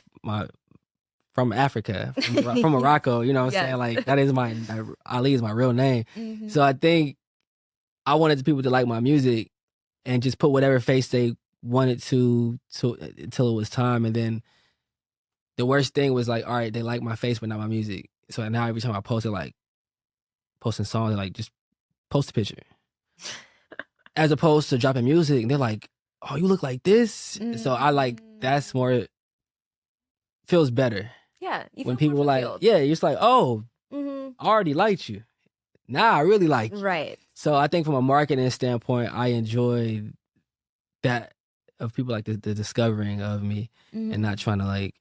from Africa, from Morocco. You know what I'm saying? Like that is Ali is my real name. So I think I wanted people to like my music and just put whatever face they wanted to until it was time. And then the worst thing was like, all right, they like my face but not my music. So now every time I post it, like posting songs, they're like, just post a picture. As opposed to dropping music, and they're like, oh, you look like this. So I like, that's more, feels better. Yeah. When people were like, yeah, you're just like, oh, I already liked you. Now I really like you. Right. So I think from a marketing standpoint, I enjoy that of people like the discovering of me and not trying to like,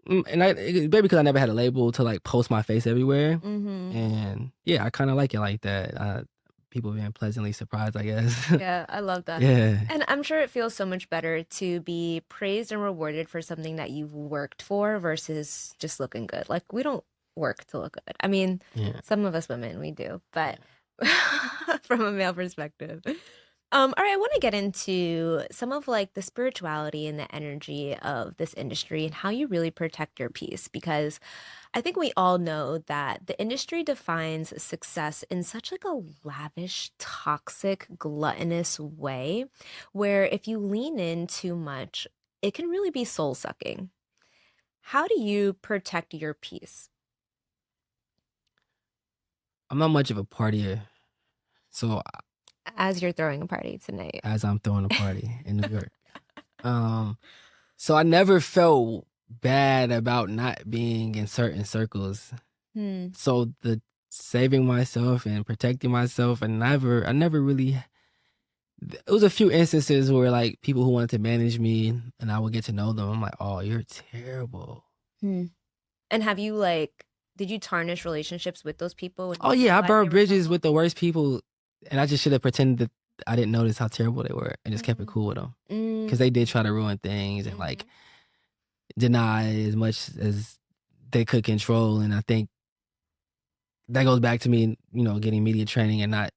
and maybe because I never had a label to like post my face everywhere. And yeah, I kind of like it like that. People being pleasantly surprised, I guess. Yeah, I love that. Yeah. And I'm sure it feels so much better to be praised and rewarded for something that you've worked for versus just looking good. Like we don't work to look good. I mean, some of us women, we do, but from a male perspective. All right, I want to get into some of like the spirituality and the energy of this industry and how you really protect your peace, because I think we all know that the industry defines success in such like a lavish, toxic, gluttonous way where if you lean in too much, it can really be soul sucking. How do you protect your peace? I'm not much of a partier. So as you're throwing a party tonight. As I'm throwing a party in New York. So I never felt bad about not being in certain circles. So the saving myself and protecting myself, and I never really it was a few instances where like people who wanted to manage me and I would get to know them. I'm like, oh, you're terrible. Hmm. And have you like, did you tarnish relationships with those people when Oh you yeah, I realized they burned were bridges terrible? with the worst people, and I just should have pretended that I didn't notice how terrible they were and just kept it Mm. cool with them because Mm. they did try to ruin things and like deny as much as they could control. And I think that goes back to me, getting media training and not,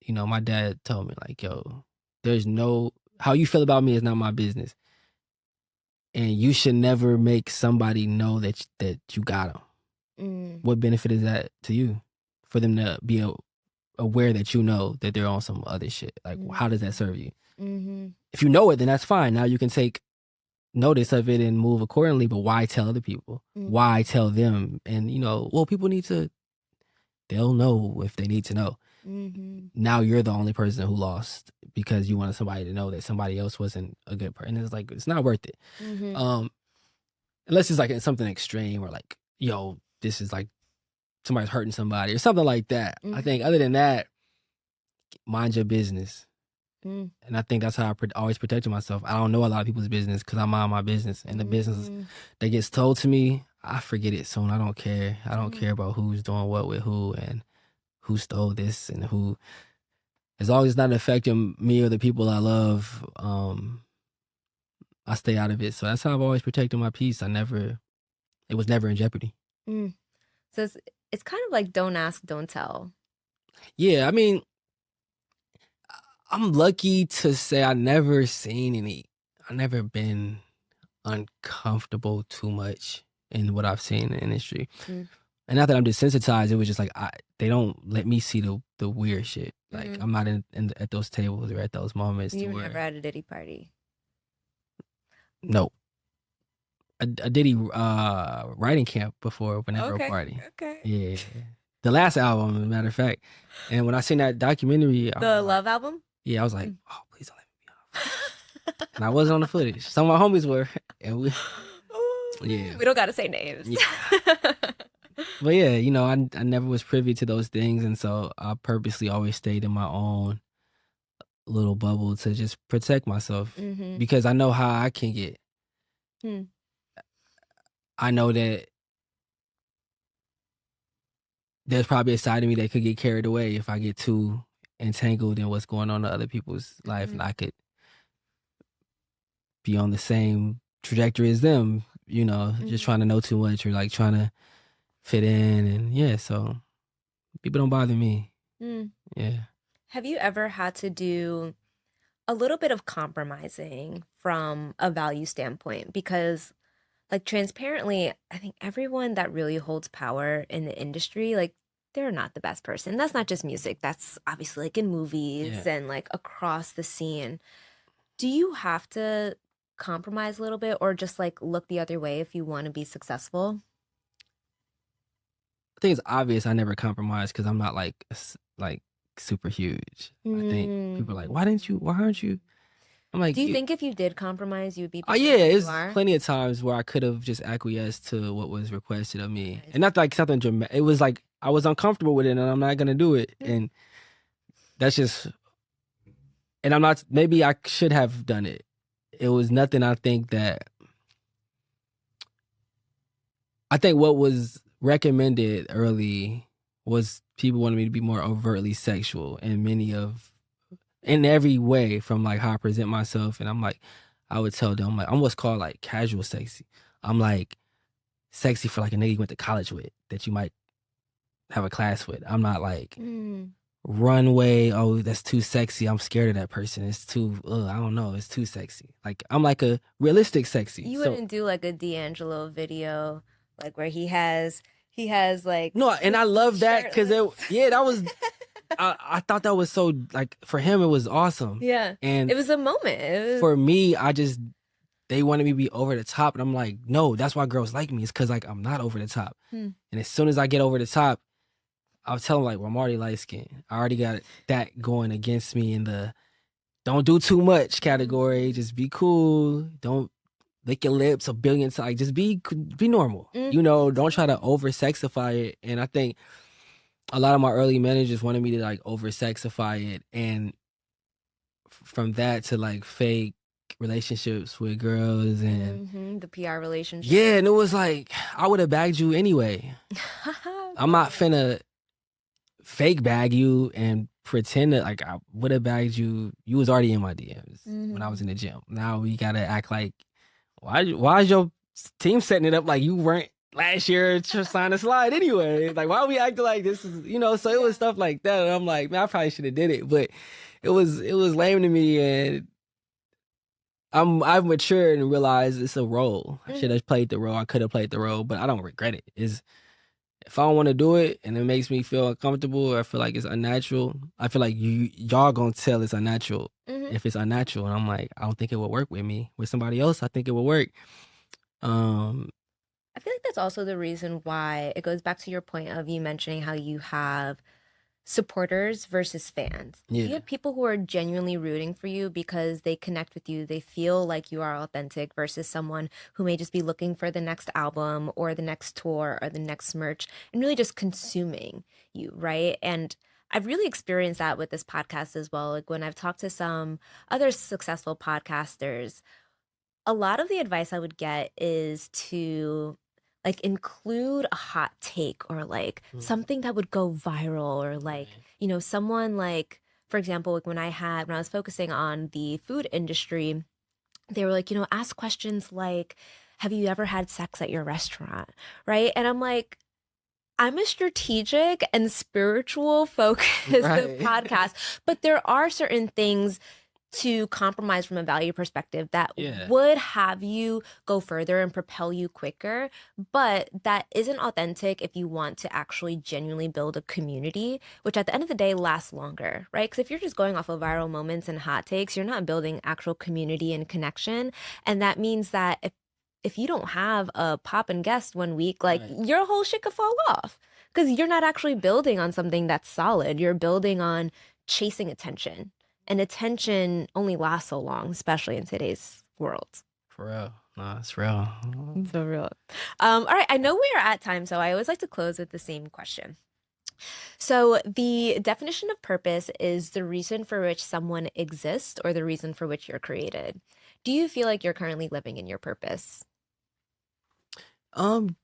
my dad told me like, yo, there's no, how you feel about me is not my business. And you should never make somebody know that you got them. Mm. What benefit is that to you for them to be aware that you know that they're on some other shit? Like, how does that serve you? Mm-hmm. If you know it, then that's fine. Now you can take notice of it and move accordingly, but why tell other people? Mm. Why tell them? And, well, people need to, they'll know if they need to know. Mm-hmm. Now you're the only person who lost because you wanted somebody to know that somebody else wasn't a good person. And it's like, it's not worth it. Mm-hmm. Unless it's like something extreme or like, yo, this is like somebody's hurting somebody or something like that. I think other than that, mind your business. Mm. And I think that's how I always protected myself. I don't know a lot of people's business because I mind my business. And the business that gets told to me, I forget it soon. I don't care. I don't care about who's doing what with who and who stole this and who. As long as it's not affecting me or the people I love, I stay out of it. So that's how I've always protected my peace. It was never in jeopardy. Mm. So it's kind of like don't ask, don't tell. Yeah, I mean, I'm lucky to say I never been uncomfortable too much in what I've seen in the industry. Mm. And not that I'm desensitized, it was just like they don't let me see the weird shit. Like I'm not at those tables or at those moments. You never had a Diddy party? No. A Diddy writing camp before whenever a party. Okay. Yeah. The last album, as a matter of fact. And when I seen that documentary, the Love album? Yeah, I was like, oh, please don't let me be on. And I wasn't on the footage. Some of my homies were, and we don't gotta say names. Yeah. But yeah, I never was privy to those things, and so I purposely always stayed in my own little bubble to just protect myself because I know how I can get. I know that there's probably a side of me that could get carried away if I get too entangled in what's going on in other people's life, and I could be on the same trajectory as them, just trying to know too much or like trying to fit in. And so people don't bother me. Yeah. Have you ever had to do a little bit of compromising from a value standpoint? Because like transparently, I think everyone that really holds power in the industry, like they're not the best person. That's not just music. That's obviously like in movies and like across the scene. Do you have to compromise a little bit or just like look the other way if you want to be successful? I think it's obvious I never compromise because I'm not like super huge. I think people are like, why aren't you? I'm like, do you think if you did compromise, you would be? Oh yeah, it's plenty of times where I could have just acquiesced to what was requested of me, and not like something dramatic. It was like I was uncomfortable with it, and I'm not gonna do it, and that's just. And I'm not. Maybe I should have done it. It was nothing. I think what was recommended early was people wanted me to be more overtly sexual in every way, from like how I present myself. And I'm like, I would tell them, like, I'm what's called like casual sexy. I'm like sexy for like a nigga you went to college with that you might have a class with. I'm not like runway, oh, that's too sexy. I'm scared of that person. It's too, I don't know. It's too sexy. Like, I'm like a realistic sexy. You wouldn't do like a D'Angelo video, like where he has like. No, and I love that because that was. I thought that was so, like, for him, it was awesome. Yeah. And it was a moment. For me, they wanted me to be over the top. And I'm like, no, that's why girls like me. It's because, like, I'm not over the top. And as soon as I get over the top, I'll tell them, like, well, I'm already light skinned. I already got that going against me in the don't do too much category. Just be cool. Don't lick your lips a billion times. Like, just be normal. Don't try to over sexify it. And I think a lot of my early managers wanted me to like over sexify it, and from that to like fake relationships with girls and The PR relationship. yeah, and it was like I would have bagged you anyway. I'm not finna fake bag you and pretend that like I would have bagged you. You was already in my DMs when I was in the gym. Now we gotta act like why is your team setting it up like you weren't last year trying to slide anyway? Like why are we acting like this is so it was stuff like that. And I'm like, man, I probably should have did it, but it was lame to me, and I've matured and realized it's a role. I should have played the role. I could have played the role, but I don't regret it. If I don't want to do it and it makes me feel uncomfortable or I feel like it's unnatural, I feel like y'all gonna tell it's unnatural if it's unnatural. And I'm like, I don't think it would work with me. With somebody else, I think it would work. I feel like that's also the reason why it goes back to your point of you mentioning how you have supporters versus fans. Yeah. You have people who are genuinely rooting for you because they connect with you. They feel like you are authentic versus someone who may just be looking for the next album or the next tour or the next merch and really just consuming you, right? And I've really experienced that with this podcast as well. Like when I've talked to some other successful podcasters, a lot of the advice I would get is to like include a hot take or like something that would go viral or like, someone like, for example, like when I was focusing on the food industry, they were like, ask questions like, have you ever had sex at your restaurant? Right. And I'm like, I'm a strategic and spiritual focused podcast, but there are certain things to compromise from a value perspective that would have you go further and propel you quicker, but that isn't authentic if you want to actually genuinely build a community, which at the end of the day lasts longer, right? Because if you're just going off of viral moments and hot takes, you're not building actual community and connection. And that means that if you don't have a pop-in guest one week, like your whole shit could fall off because you're not actually building on something that's solid. You're building on chasing attention. And attention only lasts so long, especially in today's world. For real. No, it's real. So real. All right. I know we are at time, so I always like to close with the same question. So the definition of purpose is the reason for which someone exists or the reason for which you're created. Do you feel like you're currently living in your purpose?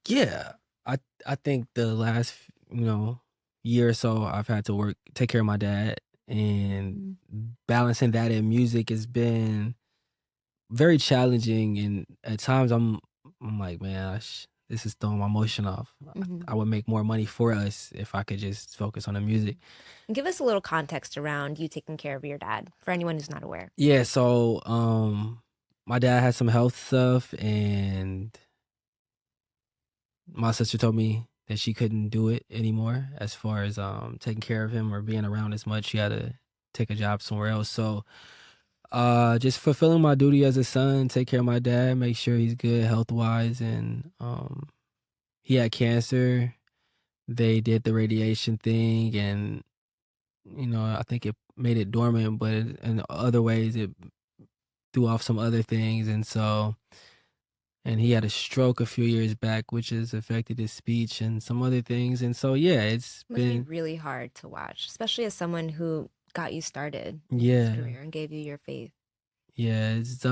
Yeah. I think the last, year or so I've had to take care of my dad. And balancing that in music has been very challenging, and at times I'm like, man, this is throwing my emotion off. I would make more money for us if I could just focus on the music. Give us a little context around you taking care of your dad for anyone who's not aware. Yeah, so my dad had some health stuff, and my sister told me that she couldn't do it anymore as far as taking care of him or being around as much. She had to take a job somewhere else. So just fulfilling my duty as a son, take care of my dad, make sure he's good health-wise. And he had cancer. They did the radiation thing, and, I think it made it dormant, but in other ways it threw off some other things. And so... And he had a stroke a few years back, which has affected his speech and some other things. And so, yeah, it's been really hard to watch, especially as someone who got you started in his career and gave you your faith. Yeah, it's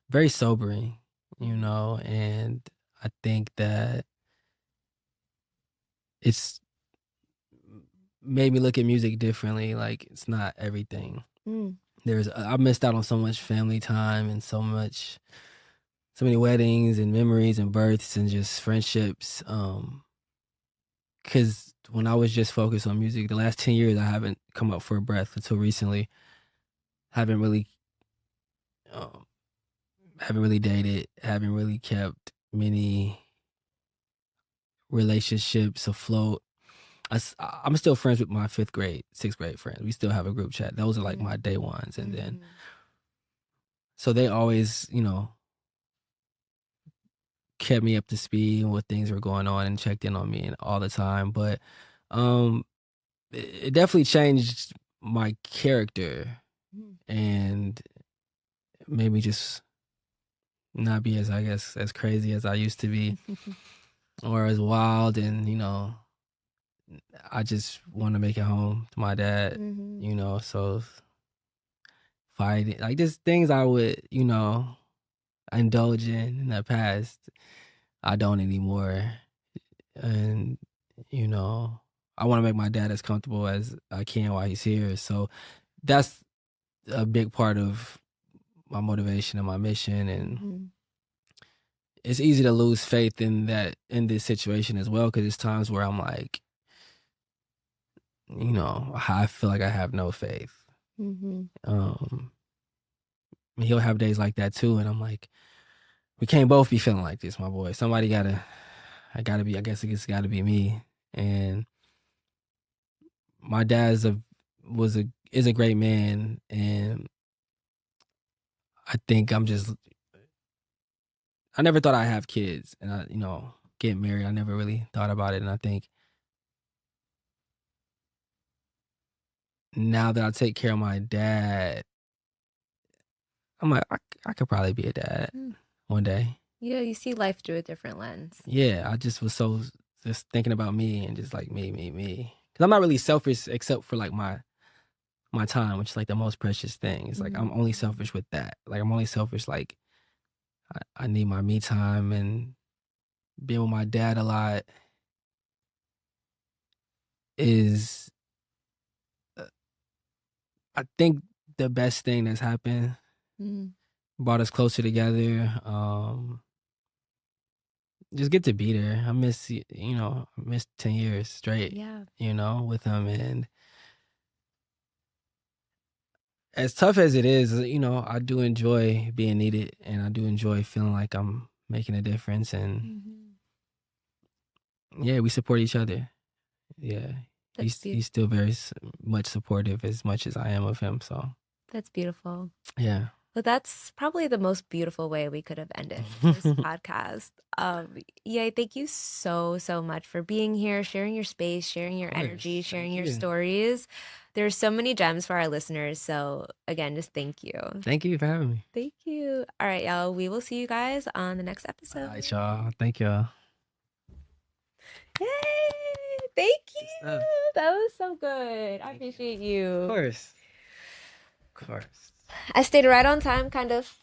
very sobering, and I think that it's made me look at music differently. Like, it's not everything. I missed out on so much family time and so many weddings and memories and births and just friendships. Because when I was just focused on music, the last 10 years, I haven't come up for a breath until recently. Haven't really dated, haven't really kept many relationships afloat. I'm still friends with my 5th grade, 6th grade friends. We still have a group chat. Those are like my day ones. And then, so they always, kept me up to speed on what things were going on and checked in on me all the time. But it definitely changed my character and made me just not be as crazy as I used to be or as wild and, I just want to make it home to my dad, so fighting, like just things I would, indulge in the past, I don't anymore. And, I want to make my dad as comfortable as I can while he's here. So that's a big part of my motivation and my mission. And it's easy to lose faith in this situation as well, because there's times where I'm like, I feel like I have no faith. He'll have days like that too, and I'm like, we can't both be feeling like this, my boy. Somebody I guess it's gotta be me. And my dad is a great man, and I think I never thought I'd have kids, and get married. I never really thought about it, and I think now that I take care of my dad, I'm like, I could probably be a dad one day. Yeah, you see life through a different lens. Yeah, I just was just thinking about me and just like me. Because I'm not really selfish except for like my time, which is like the most precious thing. It's like I'm only selfish with that. Like I'm only selfish, like I need my me time, and being with my dad a lot is, I think, the best thing that's happened. Brought us closer together. Just get to be there. I miss 10 years straight. Yeah. With him, and as tough as it is, I do enjoy being needed, and I do enjoy feeling like I'm making a difference. And yeah, we support each other. Yeah, he's still very much supportive, as much as I am of him. So that's beautiful. Yeah. Well, that's probably the most beautiful way we could have ended this podcast. Yeah, thank you so much for being here, sharing your space, sharing your energy, sharing your stories. There's so many gems for our listeners. So again, just thank you. Thank you for having me. Thank you. All right, y'all. We will see you guys on the next episode. All right, y'all. Thank y'all. Yay! Thank you. That was so good. I appreciate you. Of course. I stayed right on time, kind of.